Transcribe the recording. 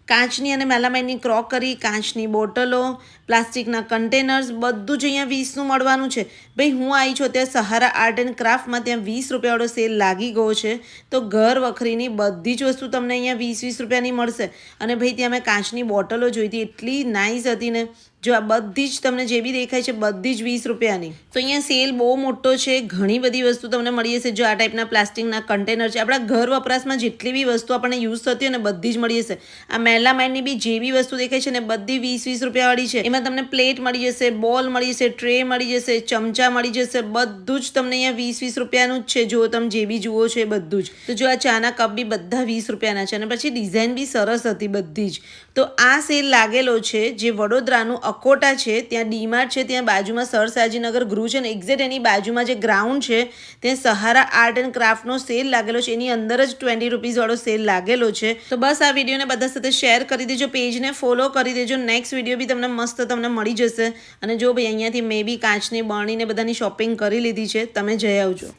કાચની અને મેલામાઇનની ક્રોકરી, કાચની બોટલો, પ્લાસ્ટિકના કન્ટેનર્સ બધું જ અહીંયા 20નું મળવાનું છે. ભાઈ હું આવી છું અત્યારે સહારા આર્ટ એન્ડ ક્રાફ્ટમાં, ત્યાં 20 રૂપિયાવાળો સેલ લાગી ગયો છે. તો ઘર વખરીની બધી જ વસ્તુ તમને અહીંયા 20-20 રૂપિયાની મળશે. અને ભાઈ ત્યાં મેં કાચની બોટલો જોઈ હતી, એટલી નાઇસ હતી ને. જો આ બધી જ તમને જે બી દેખાય છે બધી જ 20 રૂપિયાની. તો અહીંયા સેલ બહુ મોટો છે, ઘણી બધી વસ્તુ તમને મળી જશે. જો આ ટાઈપના પ્લાસ્ટિકના કન્ટેનર છે, આપણા ઘર વપરાશમાં જેટલી બી વસ્તુ આપણને યુઝ થતી હોય ને બધી જ મળી જશે. આ મેલામાઇનની બી જે બી વસ્તુ દેખાય છે ને બધી 20-20 રૂપિયાવાળી છે. એમાં તમને પ્લેટ મળી જશે, બોલ મળી જશે, ટ્રે મળી જશે, ચમચા મળી જશે, બધું જ તમને અહીંયા 20-20 રૂપિયાનું જ છે. જો તમે જે બી જુઓ છો એ બધું જ. તો જો આ ચાના કપ બી બધા 20 રૂપિયાના છે. અને પછી ડિઝાઇન બી સરસ હતી બધી જ. તો આ સેલ લાગેલો છે જે વડોદરાનું અકોટા છે, ત્યાં ડીમાર્ટ છે, ત્યાં બાજુમાં સરસાજીનગર ગૃહ છે ને એક્ઝેક્ટ એની બાજુમાં જે ગ્રાઉન્ડ છે ત્યાં સહારા આર્ટ એન્ડ ક્રાફ્ટનો સેલ લાગેલો છે. એની અંદર જ 20 રૂપીસવાળો સેલ લાગેલો છે. તો બસ આ વિડીયોને બધા સાથે શેર કરી દેજો, પેજને ફોલો કરી દેજો. નેક્સ્ટ વિડીયો બી તમને મસ્ત તમને મળી જશે. અને જો ભાઈ અહીંયાથી મેં બી કાચની બરણીને બધાની શોપિંગ કરી લીધી છે, તમે જઈ આવજો.